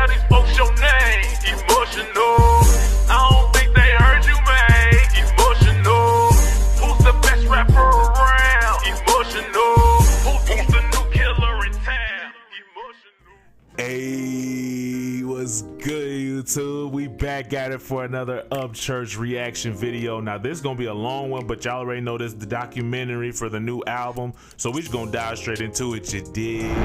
how these folks your name. Emotional. I don't think they heard you, man. Emotional. Who's the best rapper around? Emotional. Who's the new killer in town? Emotional. Hey, what's good, YouTube? We back at it for another Upchurch reaction video. Now, this is gonna be a long one, but y'all already know this is the documentary for the new album, so we just gonna dive straight into it. You dig?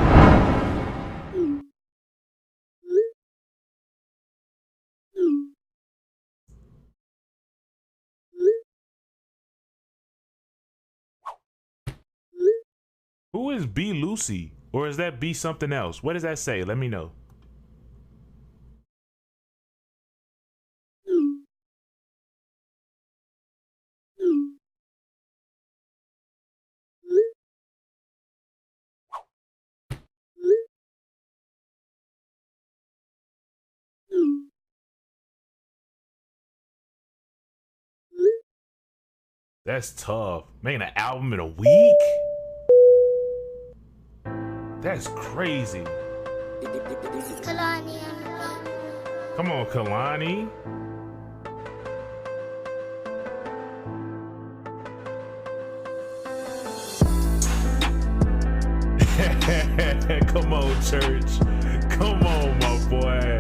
Who is B Lucy? Or is that B something else? What does that say? Let me know. That's tough. Making an album in a week? That's crazy. Come on, Kalani. Come on, church. Come on, my boy.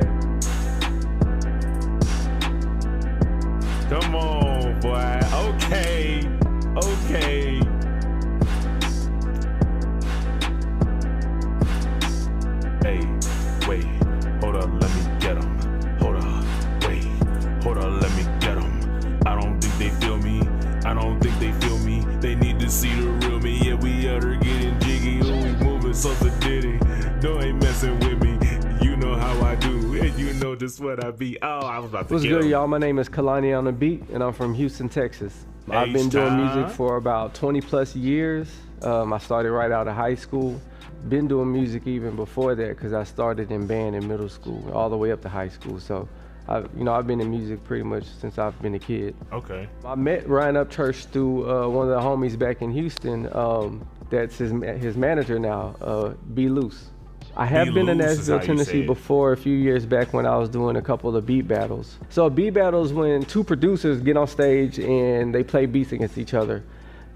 Come on, boy. Okay. Okay. Hey, wait. Hold up, let me get them. Hold up. Wait. Hold up, let me get them. I don't think they feel me. I don't think they feel me. They need to see the real me. Yeah, we out here getting jiggy. Oh, we moving something diddy. No, ain't messing with me. You know how I do, and you know just what I be. Oh, I was about to. What's good, y'all? My name is Kalani on the beat, and I'm from Houston, Texas. I've been doing music for about 20 plus years. I started right out of high school. Been doing music even before that because I started in band in middle school, all the way up to high school. So, I've been in music pretty much since I've been a kid. Okay. I met Ryan Upchurch through one of the homies back in Houston. That's his manager now, B Loose. I have been to Nashville, Tennessee before a few years back when I was doing a couple of beat battles. So a beat battle is when two producers get on stage and they play beats against each other.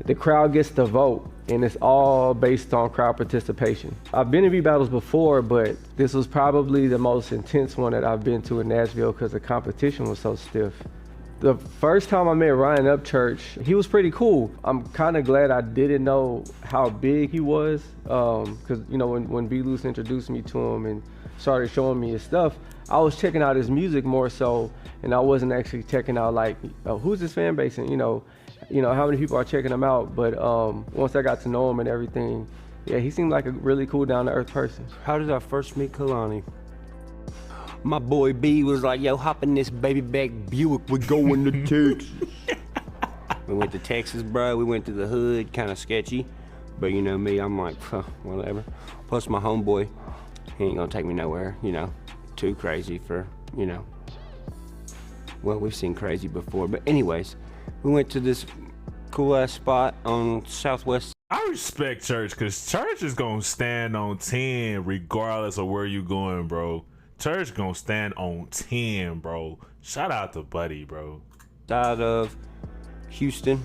The crowd gets to vote, and it's all based on crowd participation. I've been to beat battles before, but this was probably the most intense one that I've been to in Nashville because the competition was so stiff. The first time I met Ryan Upchurch, he was pretty cool. I'm kind of glad I didn't know how big he was, because when B Loose introduced me to him and started showing me his stuff, I was checking out his music more so, and I wasn't actually checking out like, who's his fan base and how many people are checking him out. But once I got to know him and everything, yeah, he seemed like a really cool, down-to-earth person. How did I first meet Kalani? My boy B was like, yo, hop in this baby back Buick, we're going to Texas. We went to Texas, bro. We went to the hood, kind of sketchy. But you know me, I'm like, whatever. Plus my homeboy, he ain't gonna take me nowhere, too crazy for, well, we've seen crazy before. But anyways, we went to this cool ass spot on Southwest. I respect church because church is gonna stand on 10 regardless of where you going, bro. Church gonna stand on 10, bro. Shout out to Buddy, bro. Out of Houston,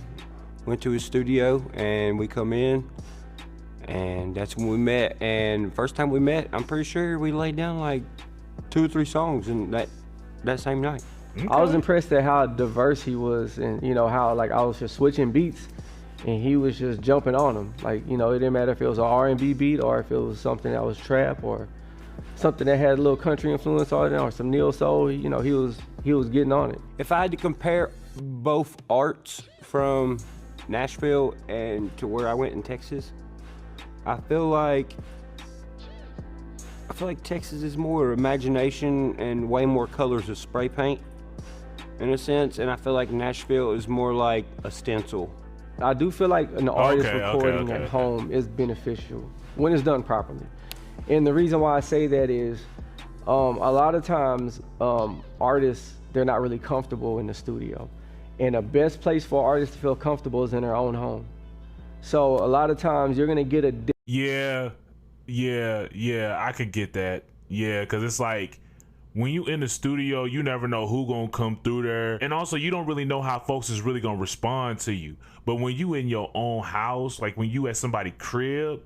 went to his studio, and we come in, and that's when we met. And first time we met, I'm pretty sure we laid down like 2 or 3 songs in that same night. Okay. I was impressed at how diverse he was, and how like I was just switching beats, and he was just jumping on them. Like it didn't matter if it was an R&B beat or if it was something that was trap or something that had a little country influence on it or some neo soul. He was getting on it. If I had to compare both arts from Nashville and to where I went in Texas, I feel like Texas is more imagination and way more colors of spray paint in a sense, and I feel like Nashville is more like a stencil. I do feel like an artist recording at home is beneficial when it's done properly. And the reason why I say that is a lot of times artists, they're not really comfortable in the studio. And the best place for artists to feel comfortable is in their own home. So a lot of times you're gonna get a Yeah, I could get that. Yeah, because it's like when you in the studio, you never know who gonna come through there. And also you don't really know how folks is really gonna respond to you. But when you in your own house, like when you at somebody's crib,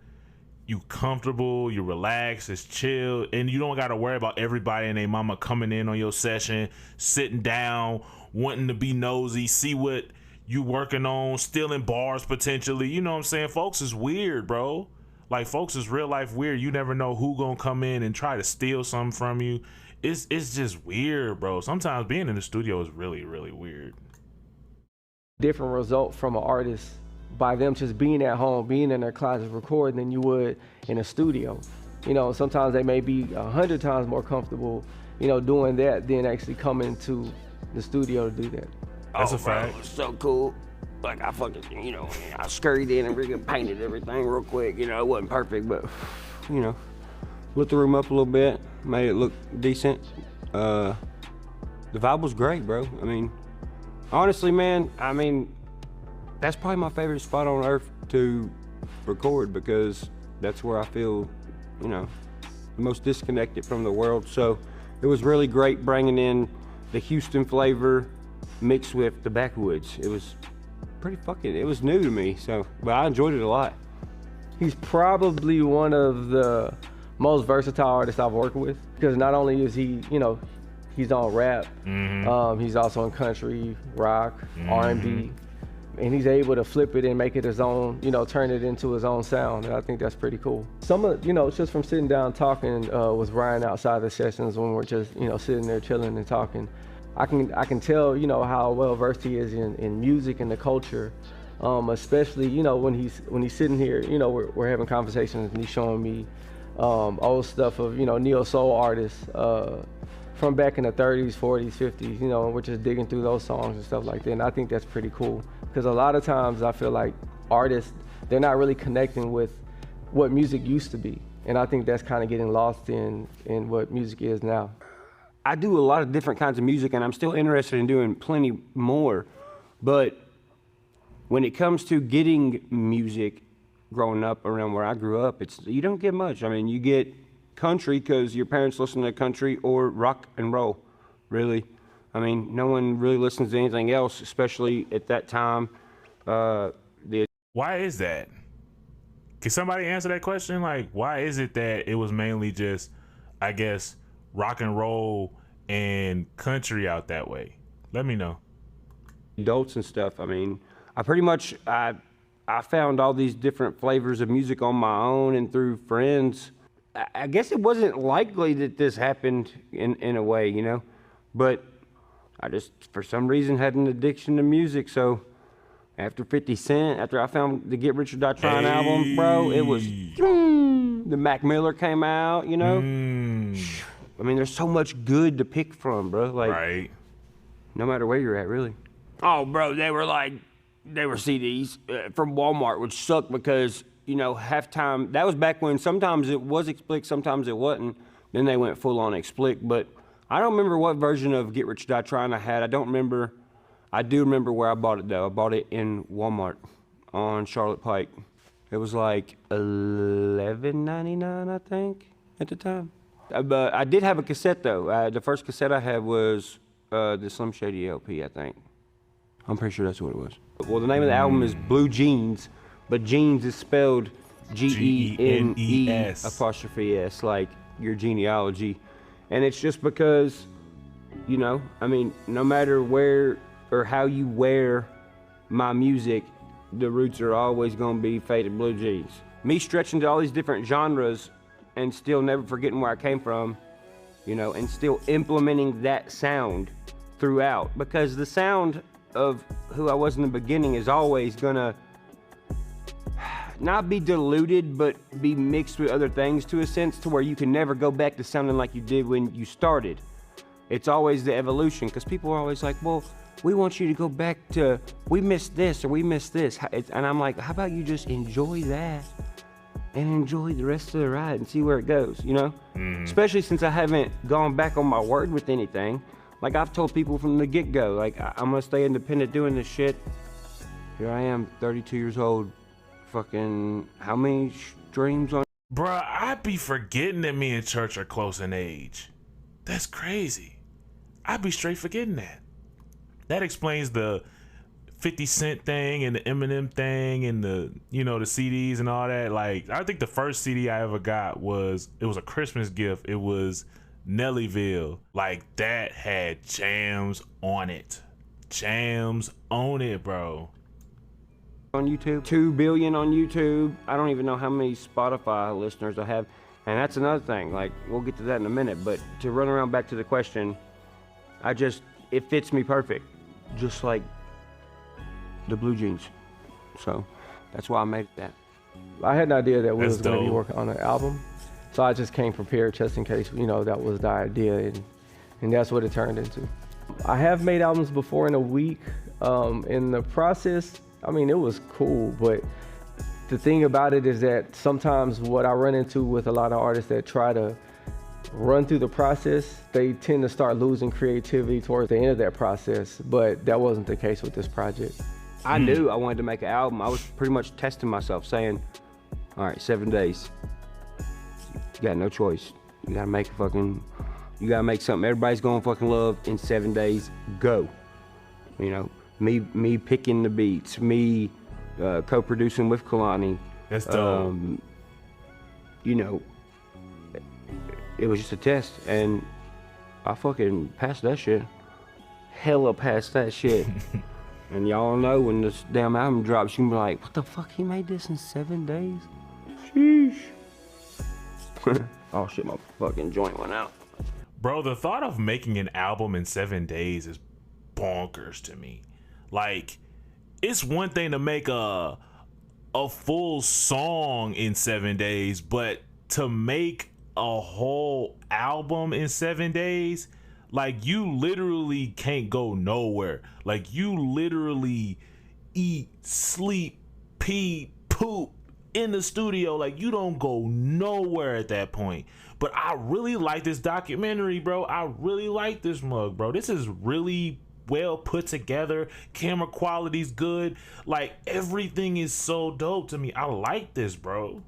you comfortable, you relaxed, it's chill, and you don't gotta worry about everybody and their mama coming in on your session, sitting down, wanting to be nosy, see what you working on, stealing bars potentially. You know what I'm saying? Folks is weird, bro. Like, folks is real life weird. You never know who gonna come in and try to steal something from you. It's just weird, bro. Sometimes being in the studio is really, really weird. Different result from an artist by them just being at home, being in their closet recording than you would in a studio. You know, sometimes they may be 100 times more comfortable, you know, doing that than actually coming to the studio to do that. That's a fact. Bro, it was so cool. Like, I fucking, you know, I scurried in and really painted everything real quick. You know, it wasn't perfect, but, you know, lit the room up a little bit, made it look decent. The vibe was great, bro. I mean, honestly, man, I mean, that's probably my favorite spot on earth to record because that's where I feel, you know, the most disconnected from the world. So it was really great bringing in the Houston flavor mixed with the backwoods. It was it was new to me, so, but I enjoyed it a lot. He's probably one of the most versatile artists I've worked with because not only is he, you know, he's on rap, he's also in country, rock, R&B, and he's able to flip it and make it his own, you know, turn it into his own sound, and I think that's pretty cool. Some of, you know, just from sitting down talking with Ryan outside the sessions when we're just, you know, sitting there chilling and talking, I can tell, you know, how well versed he is in music and the culture, especially, you know, when he's sitting here, you know, we're having conversations and he's showing me old stuff of, you know, neo soul artists from back in the 30s, 40s, 50s, you know, and we're just digging through those songs and stuff like that. And I think that's pretty cool because a lot of times I feel like artists, they're not really connecting with what music used to be. And I think that's kind of getting lost in what music is now. I do a lot of different kinds of music and I'm still interested in doing plenty more, but when it comes to getting music growing up around where I grew up, you don't get much. I mean, you get country because your parents listen to country or rock and roll, really. I mean, no one really listens to anything else, especially at that time. Why is that? Can somebody answer that question? Like, why is it that it was mainly just, I guess, rock and roll and country out that way? Let me know. Adults and stuff. I mean, I found all these different flavors of music on my own and through friends. I guess it wasn't likely that this happened in a way, you know, but I just, for some reason, had an addiction to music. So after 50 Cent, after I found the Get Rich or Die Trying album, bro, it was, the Mac Miller came out, you know. I mean, there's so much good to pick from, bro. Like, right. No matter where you're at, really. Oh, bro, they were CDs from Walmart, which sucked because, you know, halftime, that was back when sometimes it was explicit, sometimes it wasn't. Then they went full on explicit, but I don't remember what version of Get Rich or Die Trying I had. I don't remember. I do remember where I bought it, though. I bought it in Walmart on Charlotte Pike. It was like $11.99, I think, at the time. But I did have a cassette, though. The first cassette I had was the Slim Shady LP, I think. I'm pretty sure that's what it was. Well, the name of the album is Blue Jeans, but jeans is spelled G-E-N-E apostrophe S, like your genealogy. And it's just because, you know, I mean, no matter where or how you wear my music, the roots are always gonna be faded blue jeans. Me stretching to all these different genres and still never forgetting where I came from, you know, and still implementing that sound throughout, because the sound of who I was in the beginning is always gonna not be diluted, but be mixed with other things to a sense to where you can never go back to sounding like you did when you started. It's always the evolution, because people are always like, well, we want you to go back to, we missed this or we missed this. And I'm like, how about you just enjoy that and enjoy the rest of the ride and see where it goes, you know? Especially since I haven't gone back on my word with anything. Like I've told people from the get-go, like I'm gonna stay independent doing this shit. Here I am, 32 years old, fucking, how many streams on? Bruh, I be forgetting that me and Church are close in age. That's crazy. I'd be straight forgetting that. That explains the 50 Cent thing and the Eminem thing and the, you know, the CDs and all that. Like, I think the first CD I ever got was a Christmas gift. It was Nellyville. Like, that had jams on it. Jams on it, bro. On YouTube, 2 billion on YouTube. I don't even know how many Spotify listeners I have. And that's another thing. Like, we'll get to that in a minute. But to run around back to the question, it fits me perfect. Just like the blue jeans. So that's why I made that. I had an idea that we That's was going to be dope. working on an album, so I just came prepared just in case, you know, that was the idea, and that's what it turned into. I have made albums before in a week. In the process, I mean, it was cool, but the thing about it is that sometimes what I run into with a lot of artists that try to run through the process, they tend to start losing creativity towards the end of that process, but that wasn't the case with this project. I knew I wanted to make an album. I was pretty much testing myself, saying, all right, 7 days. You got no choice. You gotta make something everybody's gonna fucking love in 7 days, go. You know, me picking the beats, me co-producing with Kalani. That's dope. You know, it was just a test, and I fucking passed that shit. Hella passed that shit. And y'all know when this damn album drops, you can be like, what the fuck, he made this in 7 days? Sheesh. Oh shit, my fucking joint went out. Bro, the thought of making an album in 7 days is bonkers to me. Like, it's one thing to make a full song in 7 days, but to make a whole album in 7 days, like, you literally can't go nowhere. Like, you literally eat, sleep, pee, poop in the studio. Like, you don't go nowhere at that point. But I really like this documentary, bro. I really like this mug, bro. This is really well put together. Camera quality's good. Like, everything is so dope to me. I like this, bro.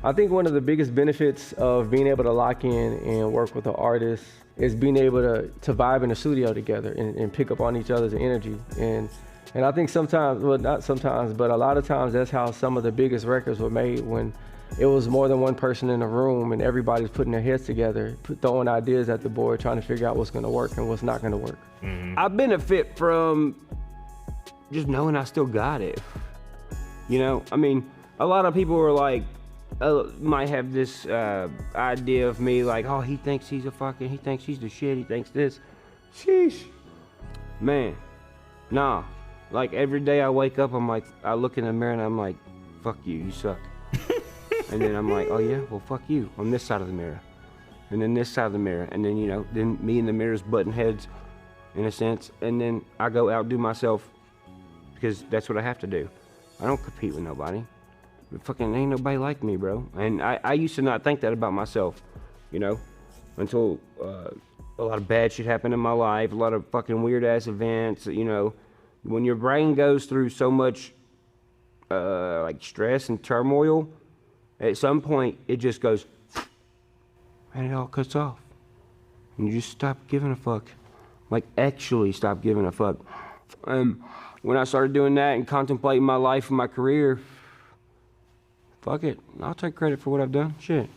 I think one of the biggest benefits of being able to lock in and work with an artist is being able to vibe in the studio together and pick up on each other's energy. And I think sometimes, well, not sometimes, but a lot of times that's how some of the biggest records were made, when it was more than one person in the room and everybody's putting their heads together, throwing ideas at the board, trying to figure out what's gonna work and what's not gonna work. Mm-hmm. I benefit from just knowing I still got it. You know, I mean, a lot of people are like, might have this idea of me like, oh, he thinks he's the shit, he thinks this. Sheesh. Man, nah. Like, every day I wake up, I'm like, I look in the mirror and I'm like, fuck you, you suck. And then I'm like, oh yeah, well, fuck you, on this side of the mirror. And then this side of the mirror. And then, you know, then me and the mirror's butting heads, in a sense. And then I go outdo myself, because that's what I have to do. I don't compete with nobody. Fucking ain't nobody like me, bro. And I used to not think that about myself, you know, until a lot of bad shit happened in my life, a lot of fucking weird ass events, you know. When your brain goes through so much like stress and turmoil, at some point it just goes, and it all cuts off. And you just stop giving a fuck. Like, actually stop giving a fuck. When I started doing that and contemplating my life and my career, fuck it, I'll take credit for what I've done. Shit.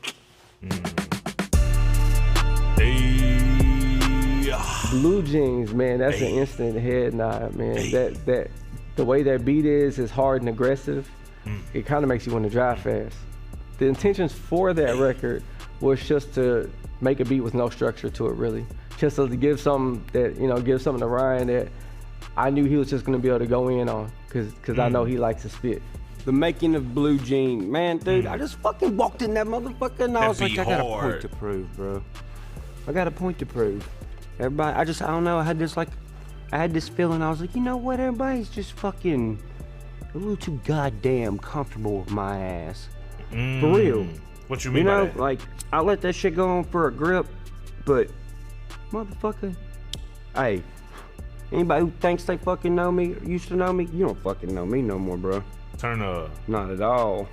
Blue Jeans, man, that's an instant head nod, man. That the way that beat is hard and aggressive. It kind of makes you want to drive fast. The intentions for that record was just to make a beat with no structure to it, really. Just to give something that, you know, give something to Ryan that I knew he was just gonna be able to go in on, cause I know he likes to spit. The making of Blue Jean, man, dude, I just fucking walked in that motherfucker and I was like, I got a point to prove, bro. I got a point to prove. Everybody, I don't know, I had this feeling, I was like, you know what, everybody's just fucking a little too goddamn comfortable with my ass. For real. What you mean by that? Like, I let that shit go on for a grip, but motherfucker, hey, anybody who thinks they fucking know me, or used to know me, you don't fucking know me no more, bro. Turn up. Not at all.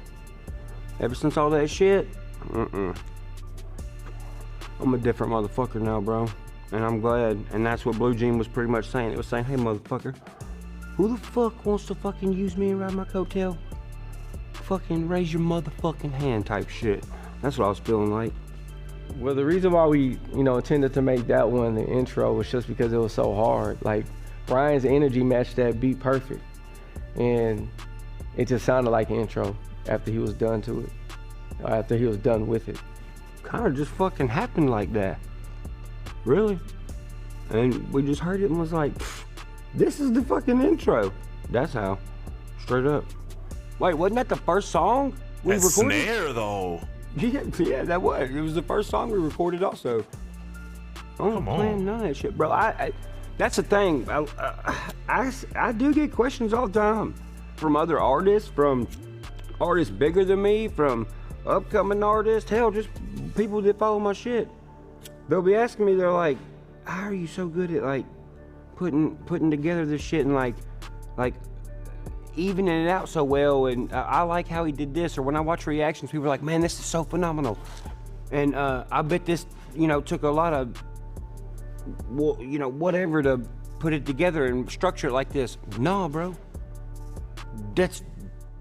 Ever since all that shit, I'm a different motherfucker now, bro. And I'm glad. And that's what Blue Jean was pretty much saying. It was saying, hey, motherfucker, who the fuck wants to fucking use me and ride my coattail? Fucking raise your motherfucking hand type shit. That's what I was feeling like. Well, the reason why we, you know, intended to make that one the intro was just because it was so hard. Like, Brian's energy matched that beat perfect. And it just sounded like an intro after he was done to it. Or after he was done with it. Kind of just fucking happened like that. Really. And we just heard it and was like, this is the fucking intro. That's how. Straight up. Wait, wasn't that the first song we That recorded? snare though. Yeah, that was. It was the first song we recorded also. I don't plan none of that shit, bro. That's the thing. I do get questions all the time from other artists, from artists bigger than me, from upcoming artists, hell, just people that follow my shit. They'll be asking me, they're like, how are you so good at like putting together this shit and like evening it out so well, and I like how he did this, or when I watch reactions, people are like, man, this is so phenomenal. And I bet this, you know, took a lot of, well, you know, whatever to put it together and structure it like this. Nah, bro. That's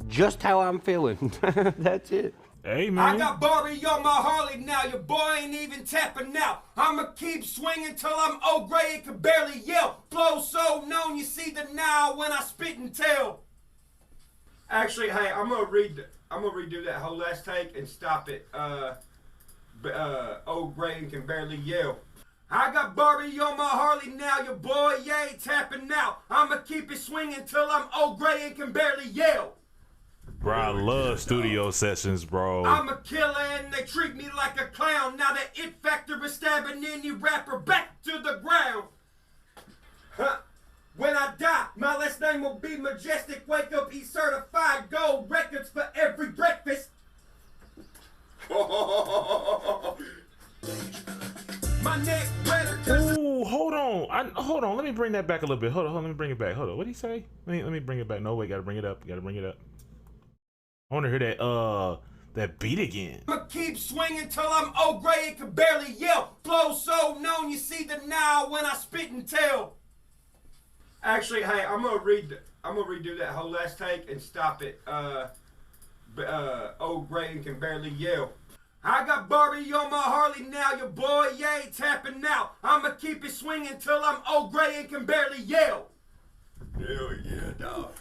just how I'm feeling. That's it. Hey, man. I got Barbie on my Harley now, your boy ain't even tapping out. I'ma keep swinging till I'm old gray and can barely yell. Flow so known, you see the now when I spit and tell. Actually, hey, I'm gonna redo that whole last take and stop it. Old gray and can barely yell. I got Barbie on my Harley now, your boy ain't tapping out. I'ma keep it swinging till I'm old gray and can barely yell. Bro, I love studio sessions, bro. I'm a killer and they treat me like a clown. Now the it factor is stabbing any rapper back to the ground. Huh. When I die, my last name will be Majestic. Wake up, eat certified gold records for every breakfast. My neck wetter. Ooh, hold on. Hold on. Let me bring that back a little bit. Hold on. Let me bring it back. Hold on. What did he say? Let me bring it back. No, wait. Gotta bring it up. Gotta bring it up. I want to hear that beat again. I'ma keep swinging till I'm old gray and can barely yell. Flow so known, you see the now when I spit and tell. Actually, hey, I'm gonna redo that whole last take and stop it. Old gray and can barely yell. I got Barbie on my Harley now, your boy ain't tapping out. I'ma keep it swinging till I'm old gray and can barely yell. Hell yeah, dog.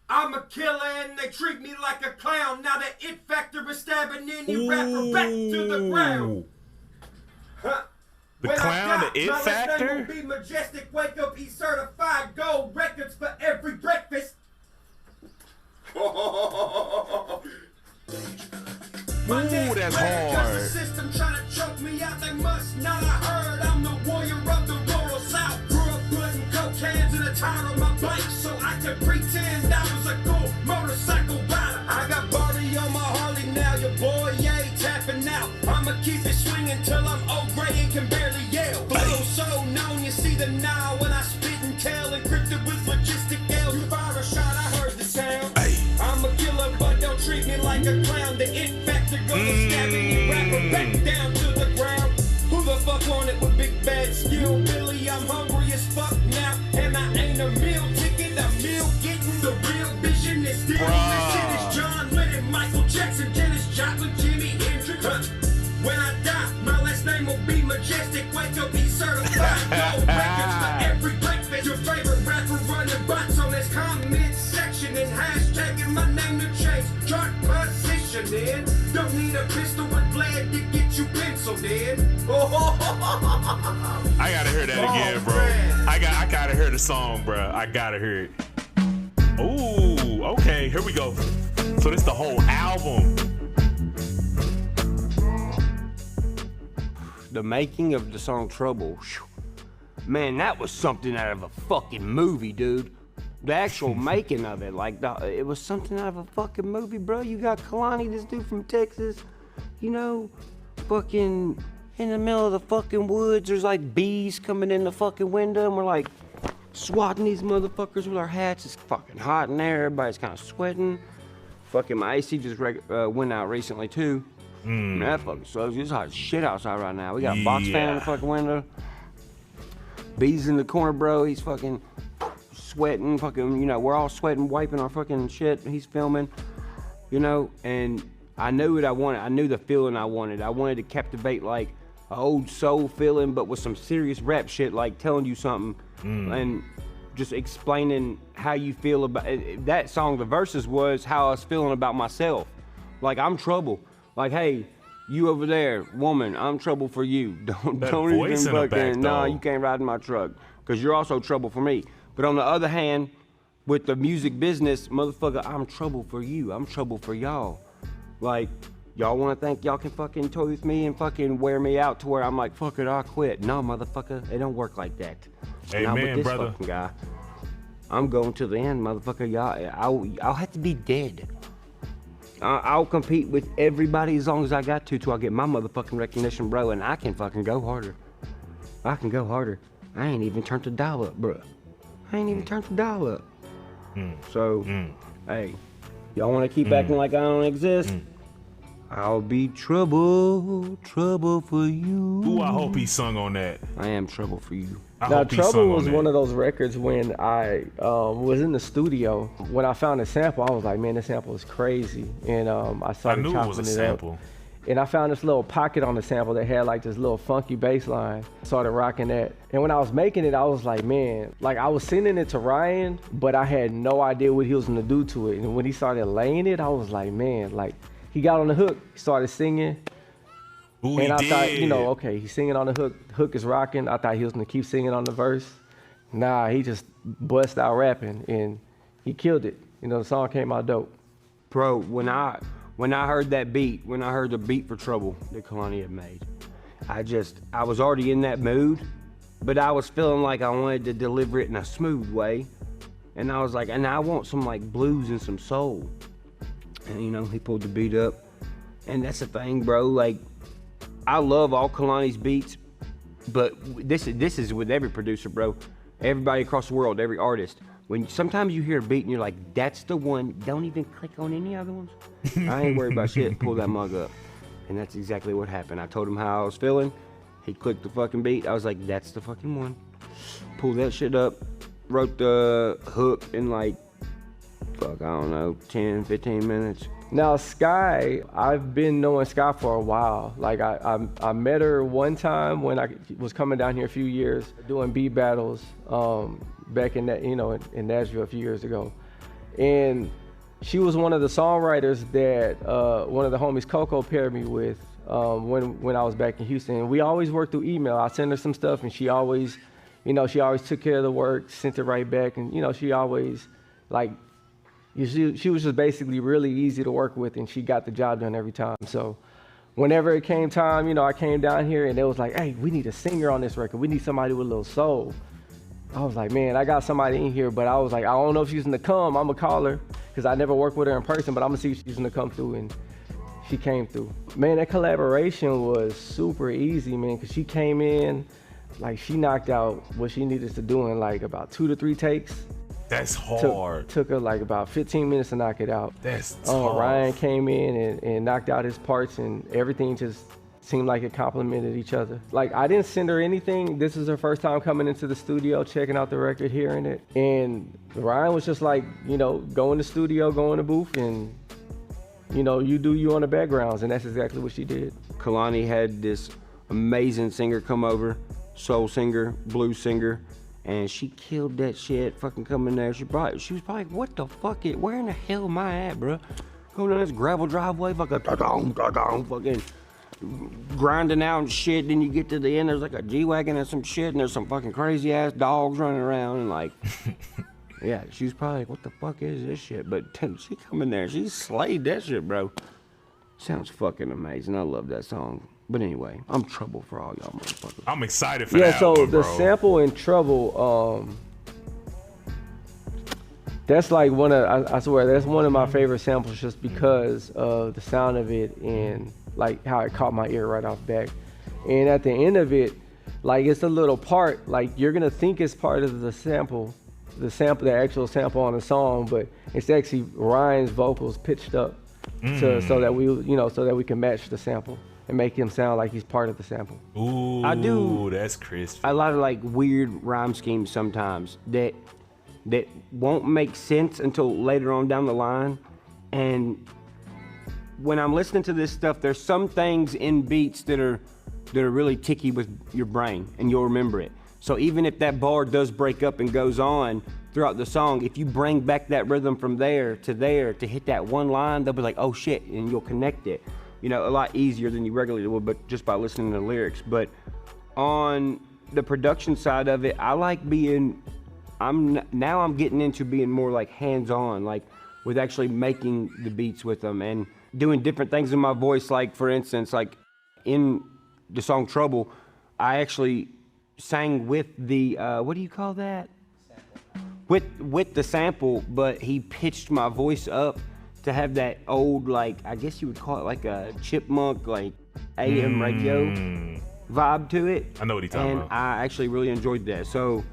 I'm a killer and they treat me like a clown. Now the it factor is stabbing any rapper back to the ground. Huh. The clown, the it factor? Will be Majestic. Wake up, eat certified gold records for every breakfast. Ooh, that's hard. The system trying to choke me out, they must not have heard. I'm the warrior of the rural south. Grew up putting coke cans in the tire of my bike so I could pretend I was a cool motorcycle rider. I got Barbie on my Harley now, your boy ain't tapping out. I'ma keep it swinging till I'm old gray and can barely yell. Flow so known, you see the now when I spit and tell, encrypted with logistic L. You fire a shot, I heard the sound. I'm a killer, but don't treat me like a clown. The it factor gonna stab any rapper back down to the ground. Who the fuck on it with big bad skill? Billy, I'm hungry as fuck now, and I ain't a meal ticket, a meal getting. The real vision is still this shit is John Lennon, Michael Jackson, Janis Joplin, Jimi Hendrix. When I die, my last name will be Majestic. Wake up, be certified gold records for every breakfast. Your favorite rapper running bots on this comment section and hashtagging my name to change chart positioning. Don't need a pistol with lead to get you penciled in. I gotta hear that again, bro. I gotta hear the song, bro. I gotta hear it. Ooh, okay, here we go. So this the whole album. The making of the song Trouble, man, that was something out of a fucking movie, dude. The actual making of it, like, it was something out of a fucking movie, bro. You got Kalani, this dude from Texas, you know, fucking in the middle of the fucking woods. There's like bees coming in the fucking window, and we're like swatting these motherfuckers with our hats. It's fucking hot in there. Everybody's kind of sweating. Fucking my AC just went out recently too. Man, that fucking sucks. It's hot as shit outside right now. We got a box fan in the fucking window. B's in the corner, bro. He's fucking sweating, fucking, you know, we're all sweating, wiping our fucking shit. He's filming, you know, and I knew what I wanted. I knew the feeling I wanted. I wanted to captivate like an old soul feeling, but with some serious rap shit, like telling you something and just explaining how you feel about it. That song. The verses was how I was feeling about myself. Like, I'm trouble. Like, hey, you over there, woman, I'm trouble for you. Don't even fucking, nah, you can't ride in my truck, because you're also trouble for me. But on the other hand, with the music business, motherfucker, I'm trouble for you. I'm trouble for y'all. Like, y'all wanna think y'all can fucking toy with me and fucking wear me out to where I'm like, fuck it, I'll quit. No, motherfucker, it don't work like that. Amen, not with this brother. fucking guy. I'm going to the end, motherfucker. Y'all, I'll have to be dead. I'll compete with everybody as long as I got to till I get my motherfucking recognition, bro, and I can fucking go harder. I can go harder. I ain't even turned the dial up, bro. I ain't even turned the dial up. So, hey, y'all wanna keep acting like I don't exist? I'll be trouble for you. Ooh, I hope he sung on that. I am trouble for you. Now, Trouble was one of those records when I was in the studio. When I found a sample, I was like, man, this sample is crazy. And I started chopping it up. I knew it was a sample. And I found this little pocket on the sample that had like this little funky bass line. Started rocking that. And when I was making it, I was like, man, like I was sending it to Ryan, but I had no idea what he was gonna do to it. And when he started laying it, I was like, man, like he got on the hook, he started singing. Ooh, and I did. thought, you know, okay, he's singing on the hook, hook is rocking. I thought he was gonna keep singing on the verse. Nah, he just bust out rapping and he killed it. You know, the song came out dope. Bro, when I heard that beat, when I heard the beat for Trouble that Kalani had made, I was already in that mood, but I was feeling like I wanted to deliver it in a smooth way. And I was like, and I want some like blues and some soul. And you know, he pulled the beat up. And that's the thing, bro, like, I love all Kalani's beats, but this is with every producer, bro. Everybody across the world, every artist. When sometimes you hear a beat and you're like, that's the one, don't even click on any other ones. I ain't worried about shit, pull that mug up. And that's exactly what happened. I told him how I was feeling. He clicked the fucking beat. I was like, that's the fucking one. Pulled that shit up, wrote the hook in like, fuck, I don't know, 10, 15 minutes. Now, Sky, I've been knowing Sky for a while. Like, I met her one time when I was coming down here a few years, doing beat battles back in that, you know, in Nashville a few years ago. And she was one of the songwriters that one of the homies Coco paired me with when I was back in Houston. And we always worked through email. I sent her some stuff and she always, you know, she always took care of the work, sent it right back. And, you know, she always, like, she was just basically really easy to work with, and she got the job done every time. So whenever it came time, you know, I came down here and it was like, hey, we need a singer on this record. We need somebody with a little soul. I was like, man, I got somebody in here, but I was like, I don't know if she's gonna come. I'm gonna call her, because I never worked with her in person, but I'm gonna see if she's gonna come through, and she came through. Man, that collaboration was super easy, man, because she came in, like, she knocked out what she needed to do in like about 2 to 3 takes. That's hard. Took her like about 15 minutes to knock it out. That's tough. Ryan came in and knocked out his parts, and everything just seemed like it complemented each other. Like, I didn't send her anything. This is her first time coming into the studio, checking out the record, hearing it. And Ryan was just like, you know, go in the studio, go in the booth, and, you know, you do you on the backgrounds. And that's exactly what she did. Kalani had this amazing singer come over, soul singer, blues singer, and she killed that shit, fucking coming there. She was probably like, what the fuck, where in the hell am I at, bro? Going down this gravel driveway, fucking fucking grinding out and shit. Then you get to the end, there's like a G-Wagon and some shit, and there's some fucking crazy ass dogs running around, and like, yeah, she was probably like, what the fuck is this shit? But she come in there, she slayed that shit, bro. Sounds fucking amazing. I love that song. But anyway, I'm trouble for all y'all motherfuckers. I'm excited for that. Yeah, so one, the bro. sample in Trouble, that's like I swear, that's one of my favorite samples, just because of the sound of it and like how it caught my ear right off back. And at the end of it, like, it's a little part, like, you're gonna think it's part of the sample, the actual sample on the song, but it's actually Ryan's vocals pitched up. so that we, so that we can match the sample and make him sound like he's part of the sample. Ooh, I do that's crispy. a lot of like weird rhyme schemes sometimes that won't make sense until later on down the line. And when I'm listening to this stuff, there's some things in beats that are really ticky with your brain, and you'll remember it. So even if that bar does break up and goes on throughout the song, if you bring back that rhythm from there to hit that one line, they'll be like, oh shit, and you'll connect it. A lot easier than you regularly would, but just by listening to the lyrics. But on the production side of it, I like I'm getting into being more like hands-on, like with actually making the beats with them and doing different things in my voice. Like for instance, like in the song Trouble, I actually sang with the, what do you call that? With the sample, but he pitched my voice up to have that old, like, I guess you would call it like a chipmunk, like AM radio vibe to it. I know what he's talking about. And I actually really enjoyed that. So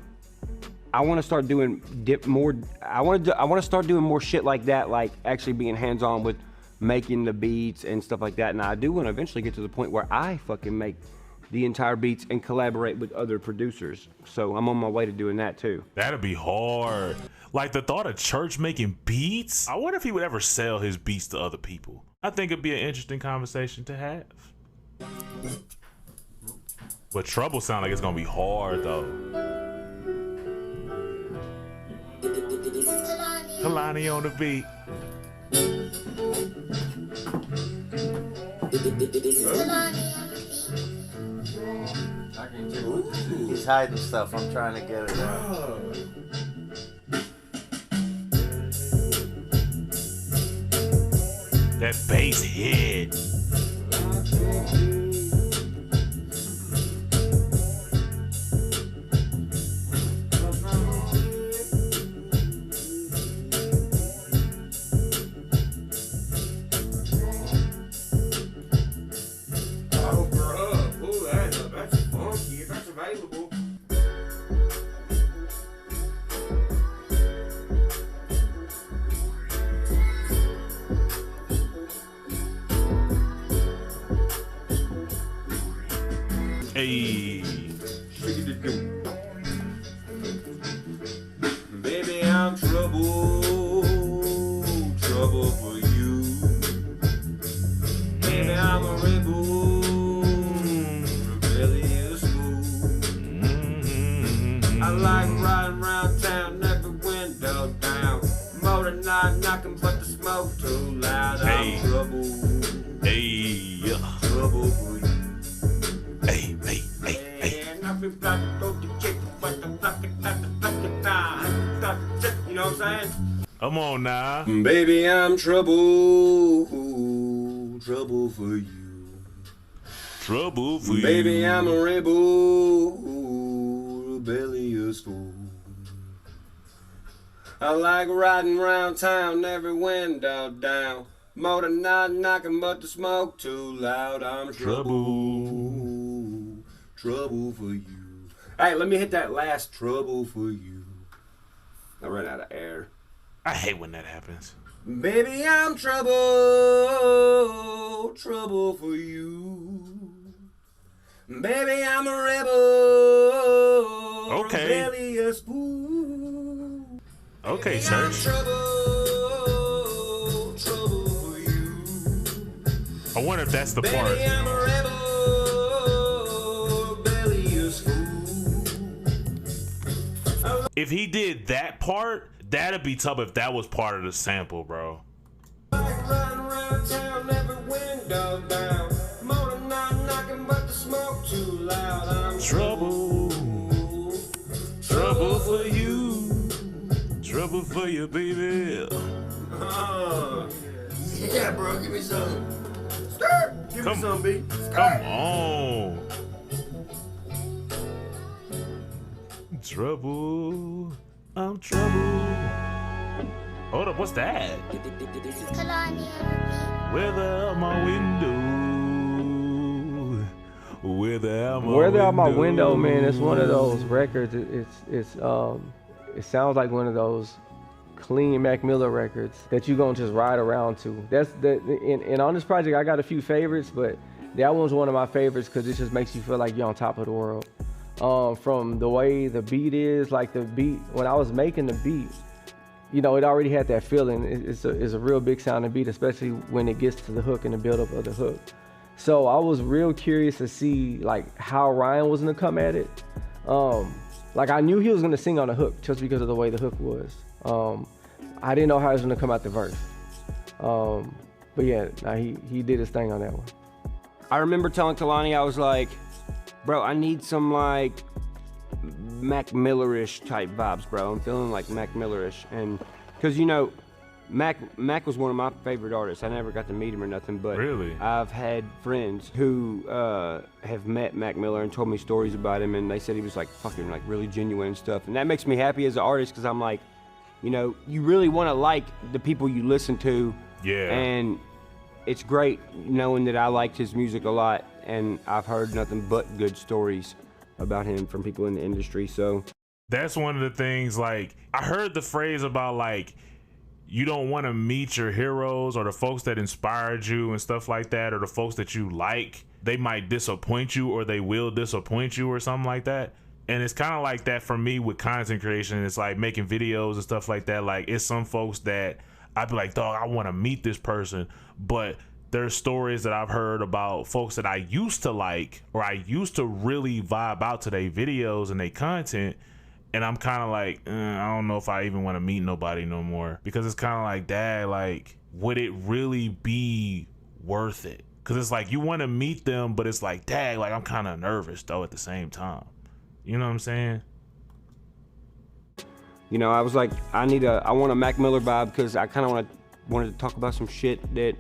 I want to start doing more. I want to start doing more shit like that, like actually being hands-on with making the beats and stuff like that. And I do want to eventually get to the point where I fucking make the entire beats and collaborate with other producers. So I'm on my way to doing that too. That'd be hard. Like the thought of Church making beats. I wonder if he would ever sell his beats to other people. I think it'd be an interesting conversation to have. But Trouble sound like it's gonna be hard though. Kalani on the beat. He's hiding stuff. I'm trying to get it out. That bass hit. Hey. Baby, I'm trouble for you. Baby, I'm a rebel, rebellious fool. I like riding around town, every window down. Motor not knocking, but the smoke too loud. Hey. I'm trouble. Hey. Trouble for you. Hey. And I've been back to the chick, but I'm back to you know what I'm saying? Come on now. Baby, I'm trouble for you. Trouble for you. Baby, I'm a rebel, rebellious fool. I like riding around town, every window down. Motor not knocking, but the smoke too loud. I'm trouble for you. Hey, let me hit that last trouble for you. I ran out of air. I hate when that happens. Baby, I'm trouble for you. Baby, I'm a rebel, Okay. rebellious fool. Okay, Baby, I'm Church. trouble for you. I wonder if that's the Baby, part. I'm a rebel, rebellious fool. If he did that part, that'd be tough if that was part of the sample, bro. Like riding around town, every window down. Motor not knocking, but the smoke too loud. I'm Trouble for you. Trouble for you, baby. Yeah, bro, give me some. Skirt. Give me some, B. Come on. Trouble. I'm trouble. Hold up, what's that? This is Kalani. Whether out my window. Whether out my Whether Out My Window, man, it's one of those records. It sounds like one of those clean Mac Miller records that you gonna just ride around to. And on this project, I got a few favorites, but that one's one of my favorites because it just makes you feel like you're on top of the world. From the way the beat is, like the beat, when I was making the beat, you know, it already had that feeling. It's a real big sounding beat, especially when it gets to the hook and the buildup of the hook. So I was real curious to see like how Ryan was gonna come at it. Like I knew he was gonna sing on the hook just because of the way the hook was. I didn't know how he was gonna come out the verse. But yeah, nah, he did his thing on that one. I remember telling Kalani, I was like, bro, I need some like Mac Miller-ish type vibes, bro. I'm feeling like Mac Miller-ish. And cause you know, Mac was one of my favorite artists. I never got to meet him or nothing, but really? I've had friends who have met Mac Miller and told me stories about him, and they said he was like fucking like really genuine and stuff. And that makes me happy as an artist because I'm like, you know, you really want to like the people you listen to. Yeah. And it's great knowing that I liked his music a lot, and I've heard nothing but good stories about him from people in the industry. So that's one of the things, like I heard the phrase about like you don't want to meet your heroes or the folks that inspired you and stuff like that, or the folks that you like. They might disappoint you or they will disappoint you or something like that. And it's kind of like that for me with content creation. It's like making videos and stuff like that. Like it's some folks that I'd be like, dog, I want to meet this person. But there's stories that I've heard about folks that I used to like, or I used to really vibe out to their videos and their content. And I'm kind of like, I don't know if I even want to meet nobody no more, because it's kind of like, dad, like, would it really be worth it? Because it's like you want to meet them, but it's like, dad, like I'm kind of nervous though at the same time. You know what I'm saying? you know, I was like, I want a Mac Miller vibe, because I kind of wanted to talk about some shit that,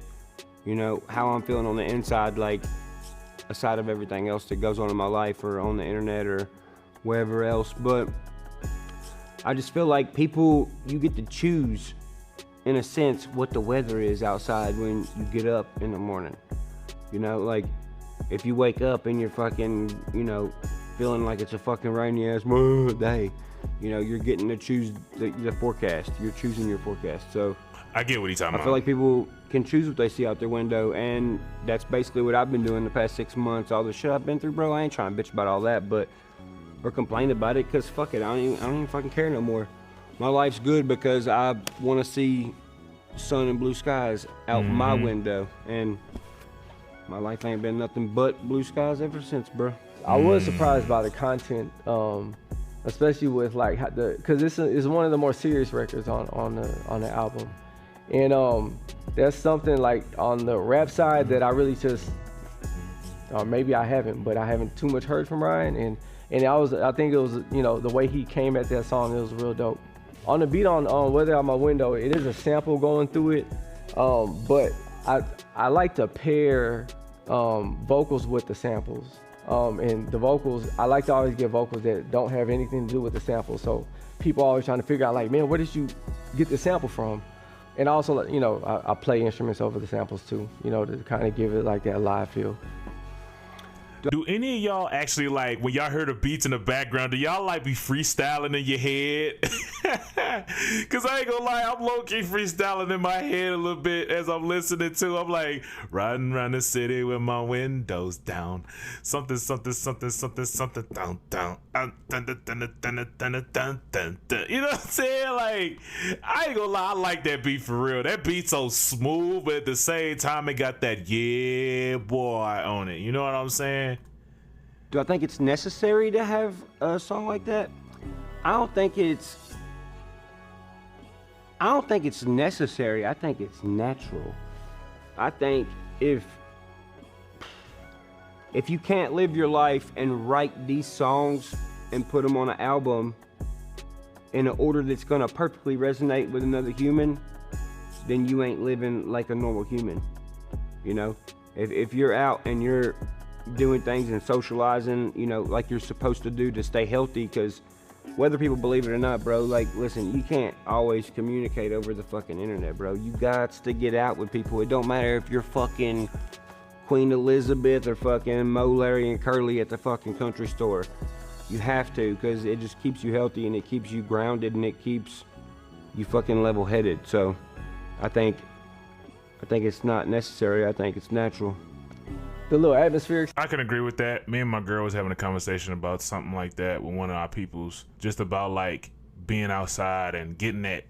you know, how I'm feeling on the inside, like aside of everything else that goes on in my life or on the internet or wherever else. But I just feel like people, you get to choose, in a sense, what the weather is outside when you get up in the morning. You know, like if you wake up and you're fucking, you know, feeling like it's a fucking rainy ass day, you know, you're getting to choose the forecast. You're choosing your forecast. So I get what he's talking about. I feel like people can choose what they see out their window, and that's basically what I've been doing the past 6 months. All the shit I've been through, bro, I ain't trying to bitch about all that, but or complain about it, because fuck it, I don't even fucking care no more. My life's good because I want to see sun and blue skies out my window, and my life ain't been nothing but blue skies ever since, bro. I was surprised by the content, especially with like because this is one of the more serious records on the album, and that's something like on the rap side that I really just, or maybe I haven't too much heard from Ryan, and I think it was, you know, the way he came at that song, it was real dope. On the beat on Weather Out My Window, it is a sample going through it, but I like to pair vocals with the samples. And the vocals, I like to always get vocals that don't have anything to do with the sample. So people are always trying to figure out, like, man, where did you get the sample from? And also, you know, I play instruments over the samples too, you know, to kind of give it like that live feel. Do any of y'all actually, like, when y'all hear the beats in the background, do y'all like be freestyling in your head? Cause I ain't gonna lie, I'm low-key freestyling in my head a little bit as I'm listening to. I'm like, riding around the city with my windows down. Something, something, something, something, something, down, down. Dun, dun, dun, dun, dun, dun, dun, dun, dun. You know what I'm saying? Like, I ain't gonna lie, I like that beat for real. That beat's so smooth, but at the same time, it got that yeah boy on it. You know what I'm saying? Do I think it's necessary to have a song like that? I don't think it's necessary. I think it's natural. I think if you can't live your life and write these songs and put them on an album in an order that's gonna perfectly resonate with another human, then you ain't living like a normal human. You know, if you're out and you're doing things and socializing, you know, like you're supposed to do to stay healthy, because whether people believe it or not, bro, like, listen, you can't always communicate over the fucking internet, bro. You got to get out with people. It don't matter if you're fucking Queen Elizabeth or fucking Mo, Larry, and Curly at the fucking country store. You have to, because it just keeps you healthy and it keeps you grounded and it keeps you fucking level-headed. So I think it's not necessary. I think it's natural. The little atmospheric. I can agree with that. Me and my girl was having a conversation about something like that with one of our peoples, just about like being outside and getting that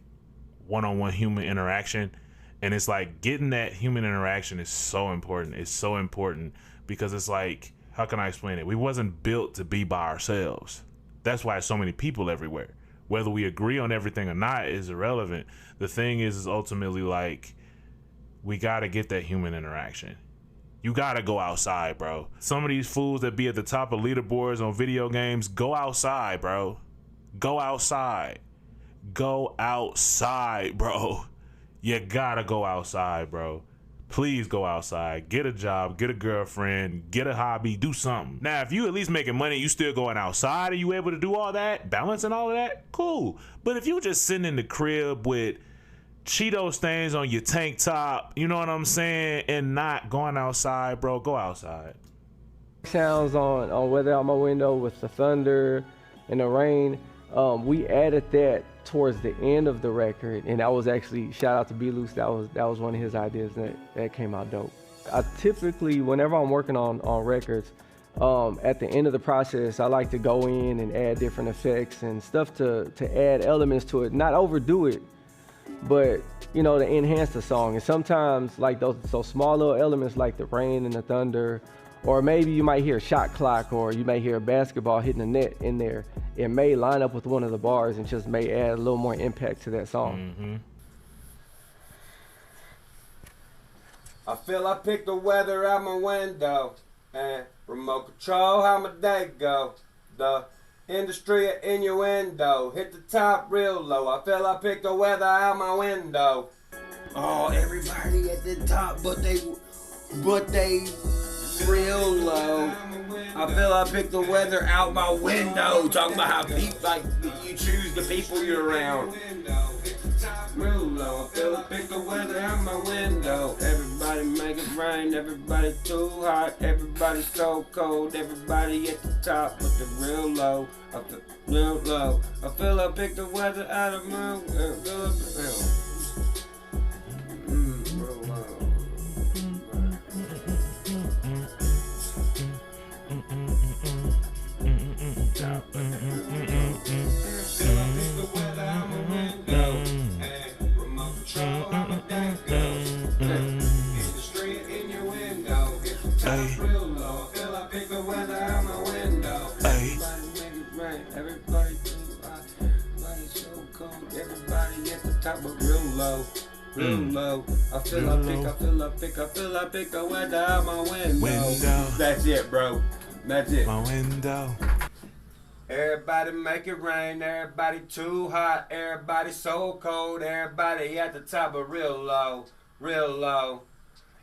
one-on-one human interaction. And it's like getting that human interaction is so important. It's so important because it's like, how can I explain it? We wasn't built to be by ourselves. That's why there's so many people everywhere. Whether we agree on everything or not is irrelevant. The thing is ultimately like, we gotta get that human interaction. You gotta go outside, bro. Some of these fools that be at the top of leaderboards on video games, go outside, bro. Go outside. Go outside, bro. You gotta go outside, bro. Please go outside. Get a job, get a girlfriend, get a hobby, do something. Now, if you at least making money, you still going outside, are you able to do all that? Balancing all of that? Cool. But if you just sitting in the crib with Cheeto stains on your tank top, you know what I'm saying, and not going outside, bro, go outside. Sounds on weather out my window with the thunder and the rain. We added that towards the end of the record, and that was actually, shout out to B Loose, that was one of his ideas that came out dope. I typically, whenever I'm working on records, at the end of the process, I like to go in and add different effects and stuff to add elements to it, not overdo it, but you know, to enhance the song. And sometimes like those small little elements like the rain and the thunder, or maybe you might hear a shot clock, or you may hear a basketball hitting the net in there. It may line up with one of the bars and just may add a little more impact to that song. Mm-hmm. I feel I picked the weather out my window and remote control how my day go. The industry of innuendo hit the top real low. I feel I picked the weather out my window. Oh, everybody at the top, but they real low. I feel I picked the weather out my window. Talking about how like you choose the people you're around. Real low. I feel I picked the weather out my window. Everybody make it rain. Everybody too hot. Everybody so cold. Everybody at the top, but the real low. I feel real low. I feel I picked the weather out of my window. Real low. Everybody too hot, everybody so cold, everybody at the top, but real low, real low. I feel I pick the weather out my window. That's it, bro. That's it. My window. Everybody make it rain, everybody too hot, everybody so cold, everybody at the top, but real low, real low.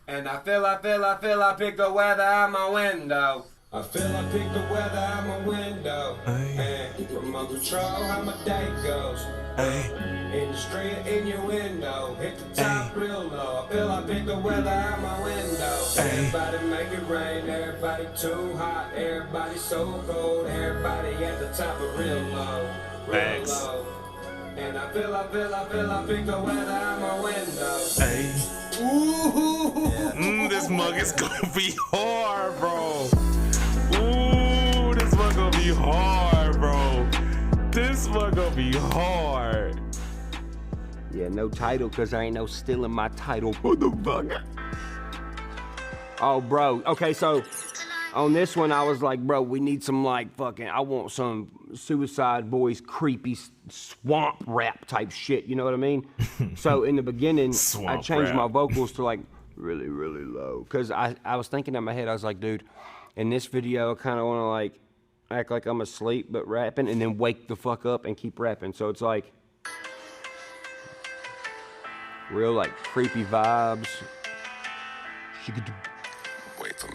And I feel I pick the weather out my window. I feel I pick the weather out my window. And remote control how my day goes. In the street, in your window, hit the top real low. I feel I pick the weather out my window. Everybody make it rain, everybody too hot, everybody so cold, everybody at the top of real low, real low. And I feel I pick the weather out my window. Ooh, this mug is gonna be hard, bro. Ooh, this mug gonna be hard, bro. This mug gonna be hard. Yeah, no title, cause there ain't no stealing my title, motherfucker. Oh, bro. Okay, so on this one, I was like, bro, we need some like fucking, I want some Suicide Boys creepy swamp rap type shit, you know what I mean? So in the beginning, I changed my vocals to like really, really low. Cause I was thinking in my head, I was like, dude, in this video, I kind of want to like act like I'm asleep, but rapping, and then wake the fuck up and keep rapping. So it's like real like creepy vibes. Wait for me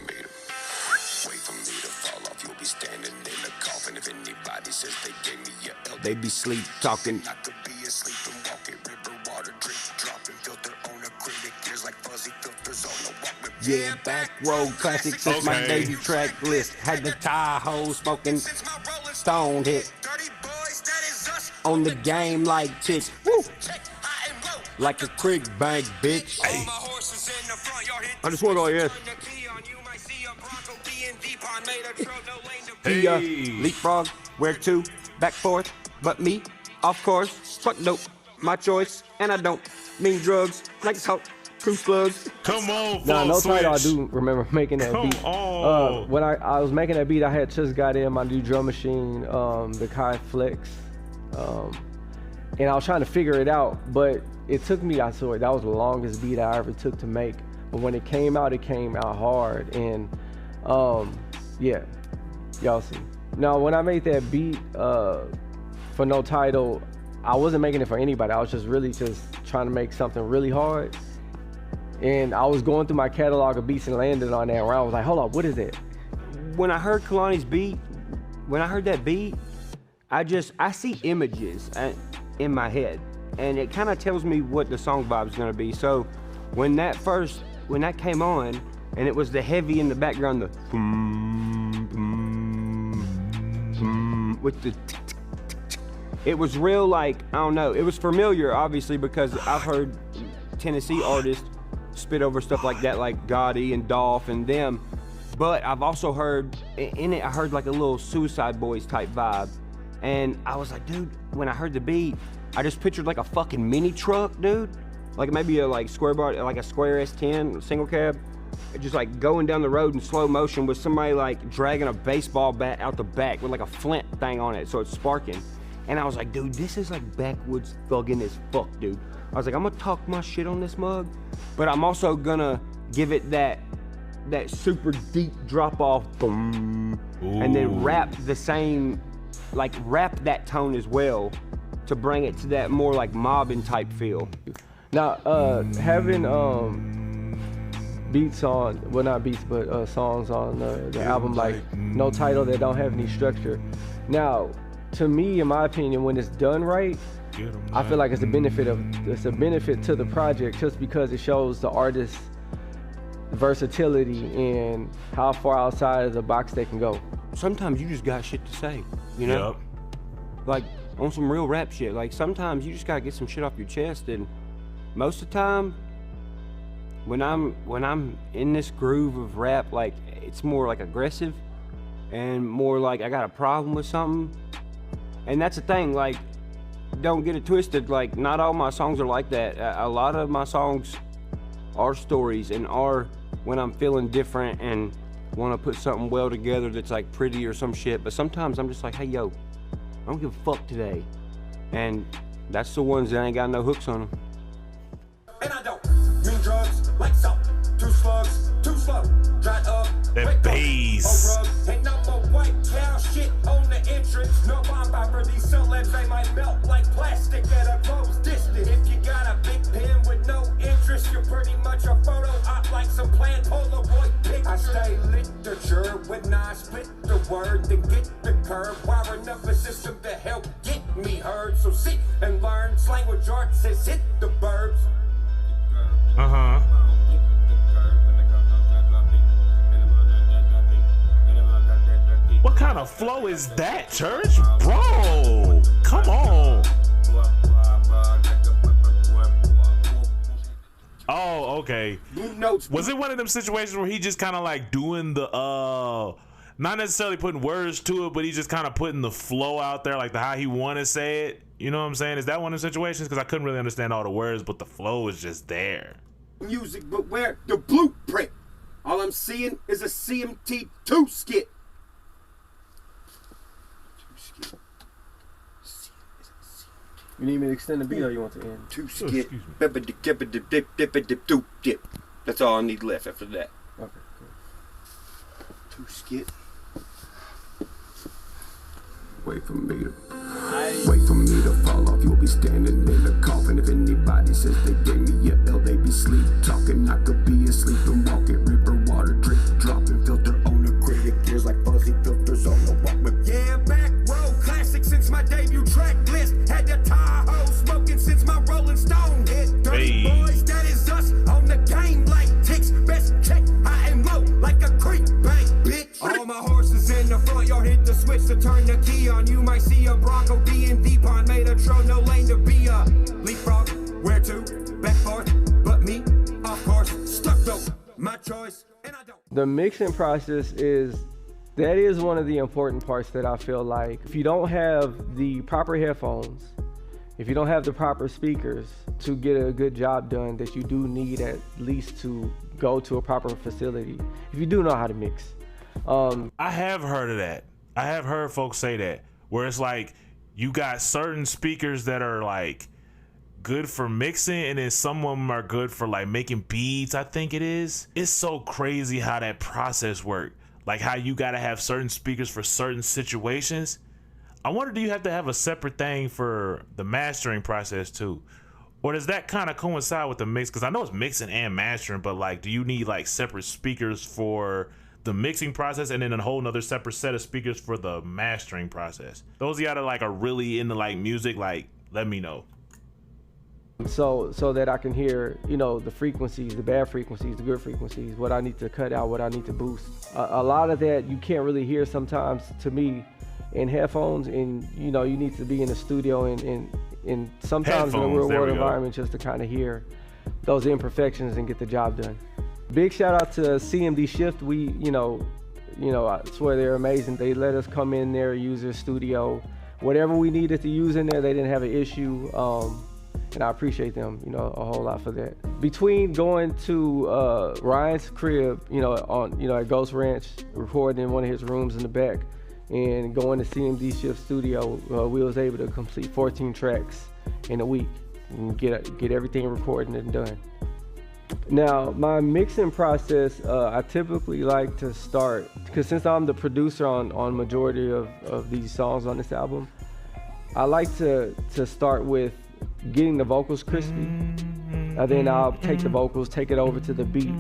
to fall off. You'll be standing in the coffin. If anybody says they gave me your L, they be sleep talking. I could be asleep and walking. River water, drink, dropping, filter on acrylic. Tears like fuzzy filters on the walk with. Yeah, back road classics. Since my Daisy track list had the Tahoe smoking. Stone hit on the game like tits. Woo. like a creek bank, bitch. I just want all yes. He leapfrog, where to, back forth, but me, of course, fuck nope, my choice, and I don't mean drugs, like salt, crew slugs. Come on, Nah, no switch. title. I do remember making that beat. Come on. When I was making that beat, I had just got in my new drum machine, the Kai Flex, and I was trying to figure it out, but it took me, I swear, that was the longest beat I ever took to make. But when it came out hard, and yeah, y'all see. Now, when I made that beat for No Title, I wasn't making it for anybody. I was just really just trying to make something really hard. And I was going through my catalog of beats and landed on that, where I was like, hold up, what is that? When I heard Kalani's beat, when I heard that beat, I see images in my head, and it kind of tells me what the song vibe is gonna be. So when that came on, and it was the heavy in the background, the with the it was real, like, I don't know, it was familiar, obviously, because I've heard Tennessee artists spit over stuff like that, like Gotti and Dolph and them, but I've also heard, in it, I heard like a little Suicide Boys type vibe, and I was like, dude, when I heard the beat, I just pictured like a fucking mini truck, dude, like maybe a like square bar, like a square S10 single cab, just like going down the road in slow motion with somebody like dragging a baseball bat out the back with like a flint thing on it, so it's sparking. And I was like, dude, this is like backwoods thugging as fuck, dude. I was like, I'm gonna talk my shit on this mug, but I'm also gonna give it that super deep drop off, boom, and then rap the same, like rap that tone as well to bring it to that more like mobbing type feel. Now, having beats on, well, not beats, but songs on the album like No Title that don't have any structure. Now, to me, in my opinion, when it's done right, I feel like it's a benefit to the project, just because it shows the artist's versatility and how far outside of the box they can go. Sometimes you just got shit to say, you know? Yep. Like on some real rap shit. Like sometimes you just gotta get some shit off your chest, and most of the time, when I'm in this groove of rap, like it's more like aggressive and more like I got a problem with something. And that's the thing, like, don't get it twisted, like not all my songs are like that. A lot of my songs are stories and are when I'm feeling different and want to put something well together that's like pretty or some shit. But sometimes I'm just like, hey yo, I don't give a fuck today. And that's the ones that ain't got no hooks on them. And I don't mean drugs, like salt, two slugs, too slow, dried up. That bass. Ain't no more white cow shit on the entrance. No bomb for these celebs, they might melt like plastic at a close distance. If you got a big pen with no interest, you're pretty much a photo op like some planned Polaroid picture. I stay literature when I split the word, then get the curve. Wiring up a system to help get me heard. So sit and learn. Language arts says hit the burbs. Uh-huh. What kind of flow is that, Church? Bro, come on. Oh, okay. Was it one of them situations where he just kind of like doing the, not necessarily putting words to it, but he just kind of putting the flow out there, like how he want to say it? You know what I'm saying? Is that one of the situations? Because I couldn't really understand all the words, but the flow is just there. Music, but where the blueprint? All I'm seeing is a CMT2 skit. You need me to extend the beat or you want to end? Two skit. That's all I need left after that. Okay, cool. Two skit. Wait for me to fall off. You'll be standing in the coffin. If anybody says they gave me a L, they be sleep talking. I could be asleep and walking. River water drip dropping. Filter on acrylic gears like fuzzy filters on the Walkman. Yeah, back row classic since my debut track list. Had the Tahoe smoking since my Rolling Stone hit. Dirty boys, that is us on the game like ticks. Best check, I am low like a creek bank, bitch. All my horses in the front yard hit the switch to turn the key on. You might see a Bronco D&D pond made a tro, no lane to be a leapfrog. Where to? The mixing process is one of the important parts that I feel like if you don't have the proper headphones, if you don't have the proper speakers to get a good job done, that you do need at least to go to a proper facility if you do know how to mix. I have heard of that. I have heard folks say that, where it's like you got certain speakers that are like good for mixing, and then some of them are good for like making beats, I think it is. It's so crazy how that process works. Like how you gotta have certain speakers for certain situations. I wonder, do you have to have a separate thing for the mastering process too? Or does that kind of coincide with the mix? Because I know it's mixing and mastering, but like, do you need like separate speakers for the mixing process and then a whole nother separate set of speakers for the mastering process? Those of y'all that like are really into like music, like let me know. So that I can hear, you know, the frequencies, the bad frequencies, the good frequencies, what I need to cut out, what I need to boost. A lot of that you can't really hear sometimes, to me, in headphones, and you know, you need to be in the studio and sometimes headphones, in a real world go. environment just to kind of hear those imperfections and get the job done. Big shout out to CMD Shift. We, you know, I swear they're amazing. They let us come in there, use their studio, whatever we needed to use in there. They didn't have an issue. And I appreciate them, you know, a whole lot for that. Between going to Ryan's crib, you know, at Ghost Ranch, recording in one of his rooms in the back, and going to CMD Shift Studio, we was able to complete 14 tracks in a week and get everything recorded and done. Now, my mixing process, I typically like to start, because since I'm the producer on majority of these songs on this album, I like to start with getting the vocals crispy, and then I'll take the vocals, take it over to the beat,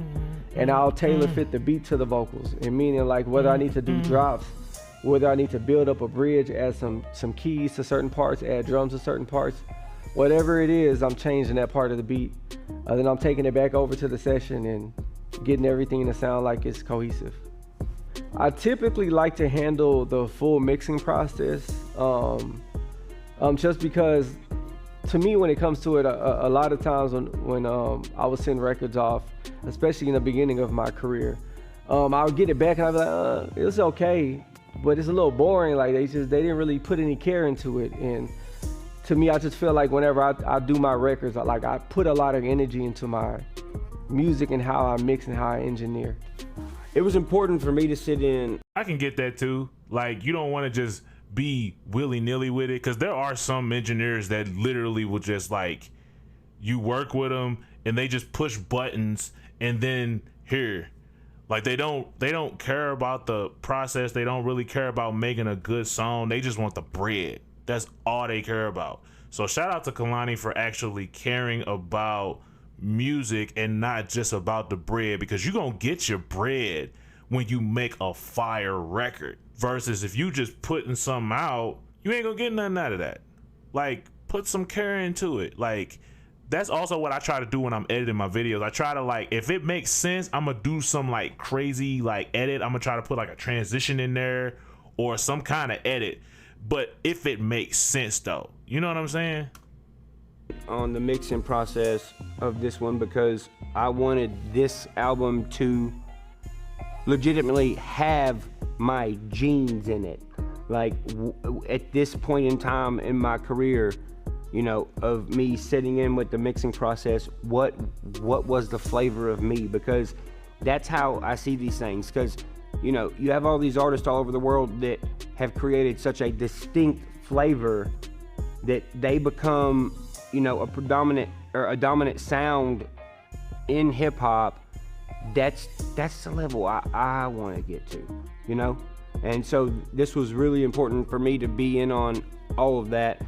and I'll tailor fit the beat to the vocals, and meaning like whether I need to do drops, whether I need to build up a bridge, add some keys to certain parts, add drums to certain parts, whatever it is, I'm changing that part of the beat. Then I'm taking it back over to the session and getting everything to sound like it's cohesive. I typically like to handle the full mixing process, just because to me, when it comes to it, a lot of times when I would send records off, especially in the beginning of my career, I would get it back and I'd be like, it's okay, but it's a little boring. Like they didn't really put any care into it. And to me, I just feel like whenever I do my records, I put a lot of energy into my music and how I mix and how I engineer. It was important for me to sit in. I can get that too. Like, you don't want to just be willy-nilly with it, because there are some engineers that literally will just like, you work with them and they just push buttons and then here, like they don't care about the process. They don't really care about making a good song. They just want the bread. That's all they care about. So shout out to Kalani for actually caring about music and not just about the bread, because you're gonna get your bread when you make a fire record, versus if you just putting something out, you ain't gonna get nothing out of that. Like, put some care into it. Like, that's also what I try to do when I'm editing my videos. I try to, like, if it makes sense, I'm gonna do some like crazy like edit. I'm gonna try to put like a transition in there or some kind of edit, but if it makes sense though, you know what I'm saying? On the mixing process of this one, because I wanted this album to legitimately have my genes in it. Like at this point in time in my career, you know, of me sitting in with the mixing process, what was the flavor of me? Because that's how I see these things. Because, you know, you have all these artists all over the world that have created such a distinct flavor that they become, you know, a dominant sound in hip hop. That's the level I want to get to, you know? And so this was really important for me to be in on all of that,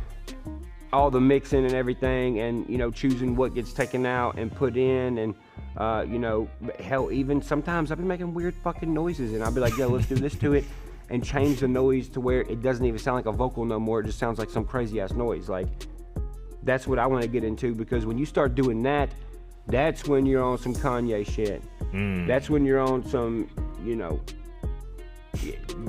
all the mixing and everything, and, you know, choosing what gets taken out and put in, and, you know, hell, even sometimes I'll be making weird fucking noises and I'll be like, yo, let's do this to it, and change the noise to where it doesn't even sound like a vocal no more. It just sounds like some crazy ass noise. Like, that's what I want to get into, because when you start doing that, that's when you're on some Kanye shit. That's when you're on some, you know,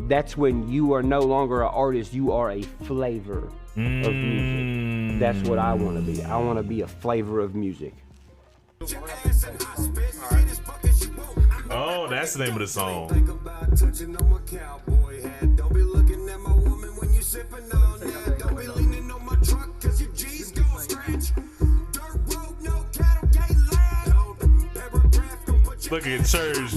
that's when you are no longer an artist, you are a flavor of music. That's what I want to be. I want to be a flavor of music. Okay. Oh, that's the name of the song. Think about touching on my cowboy hat. Don't be looking at my woman when you sipping on that. Don't be leaning on my truck cause your G's gon' stretch. Dirt road, no cattle gate land. Paragraph gon' put your Look at church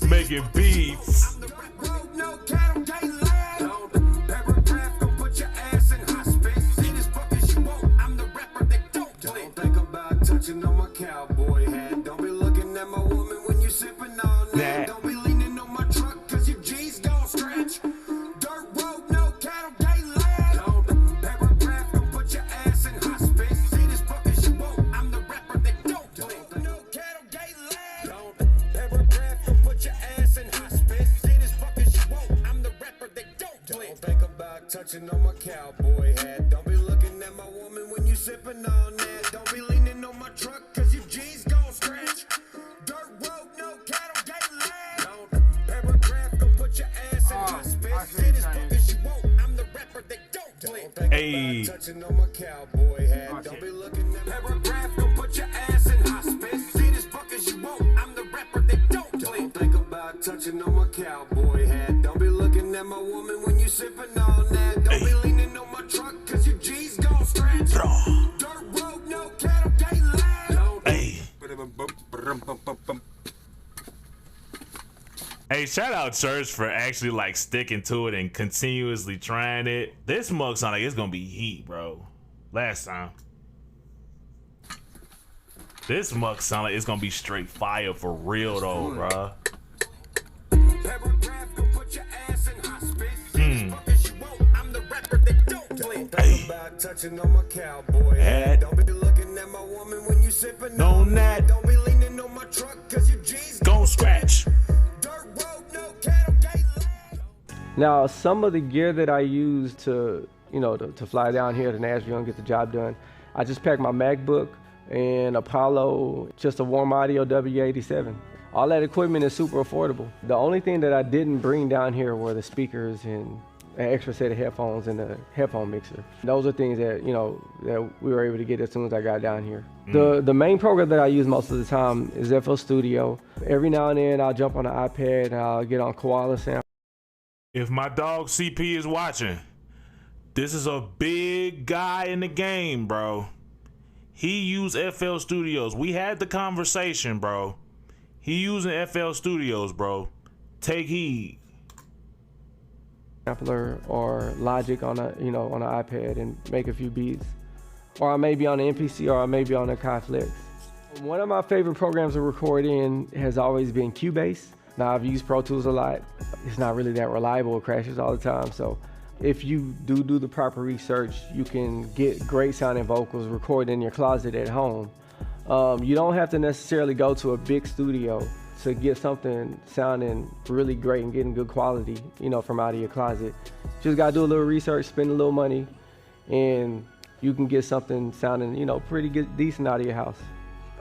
making beats. road, no cattle gate land. Paragraph gon' put your ass in hospice. See this fuck as you want. I'm the rapper that don't think about touching on my cowboy hat. Don't be looking at my woman when you sipping on that. Don't be leaning on my truck cause your G's gon' stretch. Dirt road, no cattle gate land. Paragraph gon' put your ass in hospice. See this fuck as you want. I'm the rapper that don't no cattle gate land. Paragraph gon' put your ass in hospice. See this fuck as you want. I'm the rapper that don't think about touching on my cowboy hat. Don't be looking at my woman when you sipping on that. Don't be leaning on my truck cause your G's gon' stretch. Dirt road, no cattle gate land. Paragraph gon' put your ass in hospice. See this fuck as you want. I'm the rapper that don't think Hey. about touching on my cowboy hat. Don't be looking at paragraph gon' put your ass in hospice. See this fuck as you want. I'm the rapper that don't think about touching on my cowboy hat. Don't be looking at my woman when you sipping on that. Don't be leaning on my truck cause your G's gon' stretch. Dirt road, no cattle gate land. Hey. Hey, shout out Church for actually like sticking to it and continuously trying it. This mug sound like it's gonna be heat, bro. Last time. This mug sound like it's gonna be straight fire for real though, bro. Paragraph gon' put your ass in hospice. See this fuck as you want. I'm the rapper that don't think about touching on my cowboy hat. Don't be looking at my woman when you sipping on that. Don't be leaning on my truck cause your G's Gon' scratch. Dirt road, no cattle gate land. Now, some of the gear that I use to, you know, to fly down here to Nashville and get the job done, I just packed my MacBook and Apollo, just a warm audio W87. All that equipment is super affordable. The only thing that I didn't bring down here were the speakers and an extra set of headphones and the headphone mixer. Those are things that, you know, that we were able to get as soon as I got down here. The main program that I use most of the time is FL Studio. Every now and then I'll jump on the iPad and I'll get on Koala Sound. If my dog CP is watching, this is a big guy in the game, bro. He used FL Studios. We had the conversation, bro. He using FL Studios, bro. Take heed. Sampler or Logic on a, you know, on an iPad and make a few beats. Or I may be on an MPC or I may be on a Kai Flex. One of my favorite programs to record in has always been Cubase. Now I've used Pro Tools a lot. It's not really that reliable, it crashes all the time. So if you do the proper research, you can get great sounding vocals recorded in your closet at home. You don't have to necessarily go to a big studio to get something sounding really great and getting good quality, you know, from out of your closet. Just gotta do a little research, spend a little money, and you can get something sounding, you know, pretty good, decent out of your house.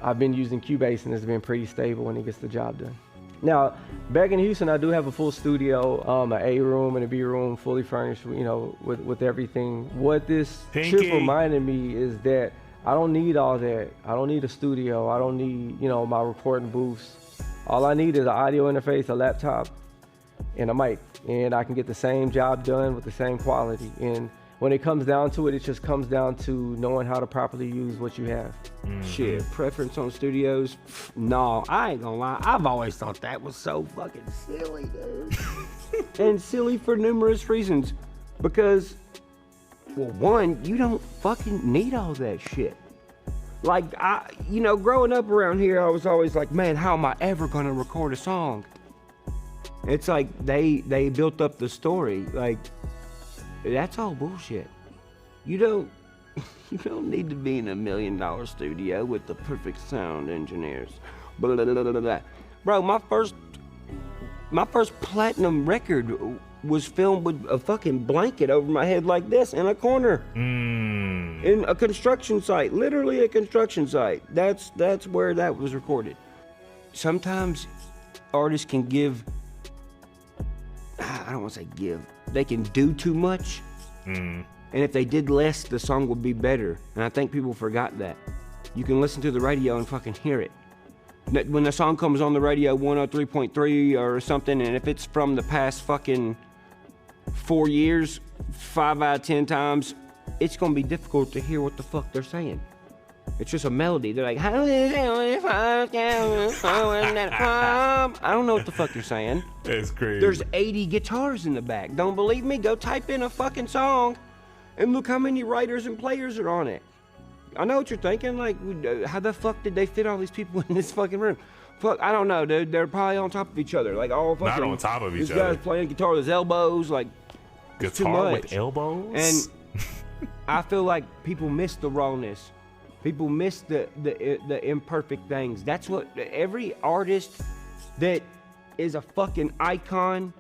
I've been using Cubase and it's been pretty stable when it gets the job done. Now, back in Houston, I do have a full studio, an A room and a B room, fully furnished, you know, with everything. What this trip reminded me is that I don't need all that. I don't need a studio. I don't need, you know, my recording booths. All I need is an audio interface, a laptop, and a mic. And I can get the same job done with the same quality. And when it comes down to it, it just comes down to knowing how to properly use what you have. Shit, preference on studios? No, I ain't gonna lie. I've always thought that was so fucking silly, dude. And silly for numerous reasons. Because, well, one, you don't fucking need all that shit. Like, you know, growing up around here, I was always like, man, how am I ever gonna record a song? It's like they built up the story. Like, that's all bullshit. You don't need to be in $1 million studio with the perfect sound engineers. Blah, blah, blah, blah, blah. Bro, my first platinum record was filmed with a fucking blanket over my head like this in a corner. In a construction site, literally a construction site. That's where that was recorded. Sometimes artists can give, I don't want to say give, they can do too much. And if they did less, the song would be better. And I think people forgot that. You can listen to the radio and fucking hear it. When the song comes on the radio, 103.3 or something, and if it's from the past fucking 4 years, 5 out of 10 times, it's gonna be difficult to hear what the fuck they're saying. It's just a melody. They're like, I don't know what the fuck you're saying. That's crazy. There's 80 guitars in the back. Don't believe me? Go type in a fucking song and look how many writers and players are on it. I know what you're thinking, like, how the fuck did they fit all these people in this fucking room? Fuck, I don't know, dude. They're probably on top of each other, like all fucking. Not on top of each other. This guy's playing guitar with his elbows, like. Guitar with elbows. And I feel like people miss the rawness. People miss the imperfect things. That's what every artist that is a fucking icon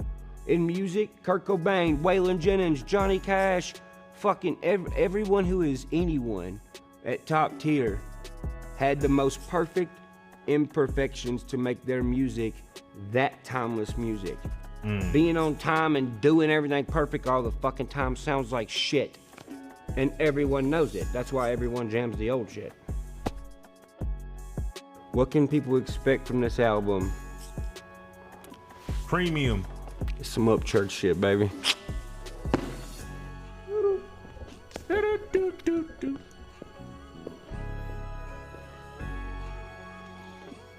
in music. Kurt Cobain, Waylon Jennings, Johnny Cash, fucking everyone who is anyone at top tier had the most perfect imperfections to make their music that timeless music. Being on time and doing everything perfect all the fucking time sounds like shit. And everyone knows it. That's why everyone jams the old shit. What can people expect from this album? Premium. It's some Upchurch shit, baby.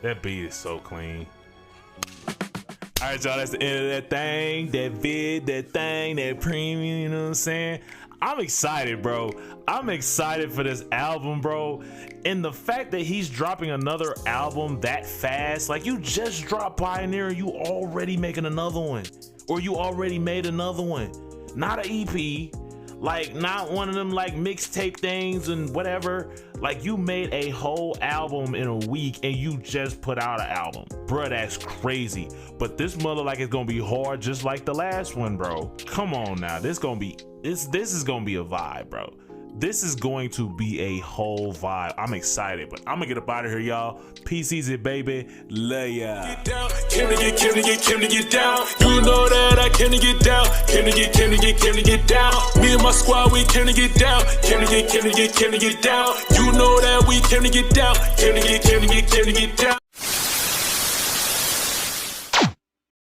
That beat is so clean. All right, y'all, that's the end of that thing, that vid, that thing, that premium, you know what I'm saying? I'm excited, bro. I'm excited for this album, bro. And the fact that he's dropping another album that fast, like you just dropped Pioneer, you already making another one. Or you already made another one. Not an EP, like not one of them like mixtape things and whatever. Like you made a whole album in a week and you just put out an album. Bruh, that's crazy. But this mother like it's gonna be hard just like the last one, bro. Come on now, this is gonna be a vibe, bro. This is going to be a whole vibe. I'm excited, but I'm gonna get up out of here, y'all. Peace easy, baby. Love ya. Get down, came to get down. You know that I came to get down. Came to get down. Me and my squad, we came to get down. Came to get down. You know that we came to get down. Came to get down.